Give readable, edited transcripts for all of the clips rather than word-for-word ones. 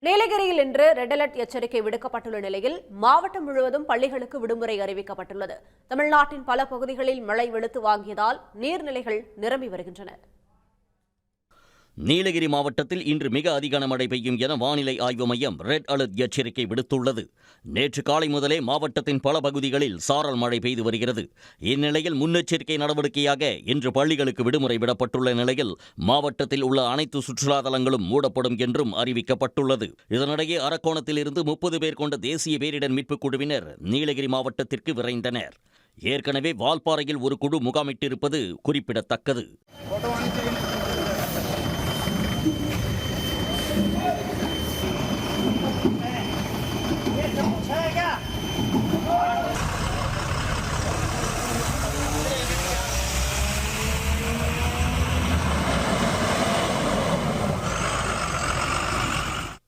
நீலகிரியில் இன்று red alert எச்சரிக்கை விடுக்கப்பட்டுள்ள நிலையில் மாவட்டம் முழுவதும் பள்ளிகளுக்கு விடுமுறை அறிவிக்கப்பட்டுள்ளது. தமிழ்நாட்டின் பல பகுதிகளில் மழை வெளுத்து வாங்கியதால் நீர்நிலைகள் நிரம்பி வருகின்றன. நீலகிரி மாவட்டத்தில் இன்று மிக அதிக மழை பெய்யும் என வானிலை ஆய்வு மையம் ரெட் அலர்ட் எச்சரிக்கை விடுத்துள்ளது. நேற்று காலை முதலே மாவட்டத்தின் பல பகுதிகளில் சாரல் மழை பெய்து வருகிறது. இந்நிலையில் முன்னெச்சரிக்கை நடவடிக்கையாக இன்று பள்ளிகளுக்கு விடுமுறை விடப்பட்டுள்ள நிலையில் மாவட்டத்தில் உள்ள அனைத்து சுற்றுலா தலங்களும் மூடப்படும் என்றும் அறிவிக்கப்பட்டுள்ளது. இதனிடையே அரக்கோணத்தில் இருந்து 30 பேர் கொண்ட தேசிய பேரிடர் மீட்புக் குழுவினர் நீலகிரி மாவட்டத்திற்கு விரைந்தனர். ஏற்கனவே வால்பாறையில் ஒரு குழு முகாமிட்டிருப்பது குறிப்பிடத்தக்கது.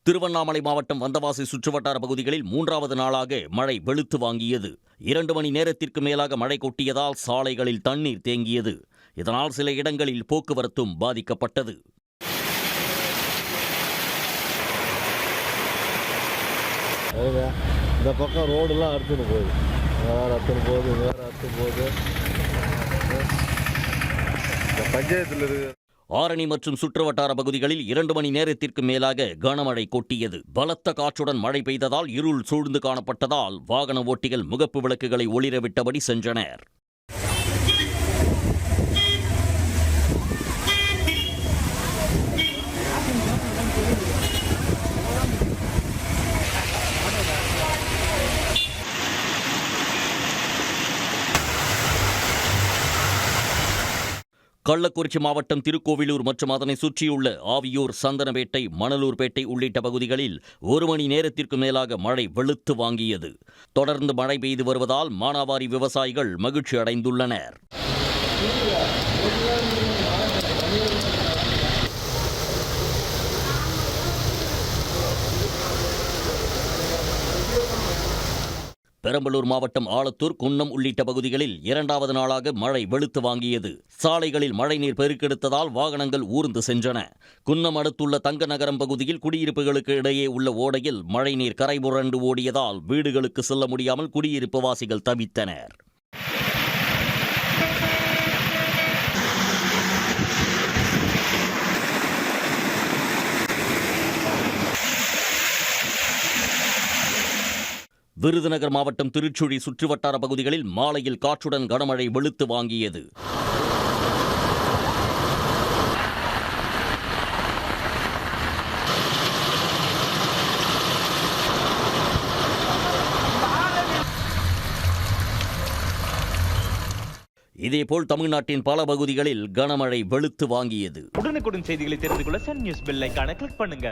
திருவண்ணாமலை மாவட்டம் வந்தவாசி சுற்றுவட்டார பகுதிகளில் 3வது நாளாக மழை வெளுத்து வாங்கியது. 2 மணி நேரத்திற்கு மேலாக மழை கொட்டியதால் சாலைகளில் தண்ணீர் தேங்கியது. இதனால் சில இடங்களில் போக்குவரத்தும் பாதிக்கப்பட்டது. இந்த பக்கம் ரோடுலாம் அறுத்துன்னு போகுது, பஞ்சாயத்தில் இருக்கு. ஆரணி மற்றும் சுற்றுவட்டார பகுதிகளில் 2 மணி நேரத்திற்கு மேலாக கனமழை கொட்டியது. பலத்த காற்றுடன் மழை பெய்ததால் இருள் சூழ்ந்து காணப்பட்டதால் வாகன ஓட்டிகள் முகப்பு விளக்குகளை ஒளிரவிட்டபடி சென்றனர். கள்ளக்குறிச்சி மாவட்டம் திருக்கோவிலூர் மற்றும் அதனை சுற்றியுள்ள ஆவியூர், சந்தனப்பேட்டை, மணலூர்பேட்டை உள்ளிட்ட பகுதிகளில் 1 மணி நேரத்திற்கு மேலாக மழை வெளுத்து வாங்கியது. தொடர்ந்து மழை பெய்து வருவதால் மானாவாரி விவசாயிகள் மகிழ்ச்சி அடைந்துள்ளனர். பெரம்பலூர் மாவட்டம் ஆலத்தூர், குன்னம் உள்ளிட்ட பகுதிகளில் 2வது நாளாக மழை வெளுத்து வாங்கியது. சாலைகளில் மழைநீர் பெருக்கெடுத்ததால் வாகனங்கள் ஊர்ந்து சென்றன. குன்னம் அடுத்துள்ள தங்க நகரம் பகுதியில் குடியிருப்புகளுக்கு இடையே உள்ள ஓடையில் மழைநீர் கரை புரண்டு ஓடியதால் வீடுகளுக்கு செல்ல முடியாமல் குடியிருப்பு வாசிகள் தவித்தனர். விருதுநகர் மாவட்டம் திருச்சுழி சுற்றுவட்டார பகுதிகளில் மாலையில் காற்றுடன் கனமழை வெளுத்து வாங்கியது. இதேபோல் தமிழ்நாட்டின் பல பகுதிகளில் கனமழை வெளுத்து வாங்கியது. உடனுக்குடன் செய்திகளை தெரிந்து கொள்ள சன் நியூஸ் பெல் ஐகானை கிளிக் பண்ணுங்க.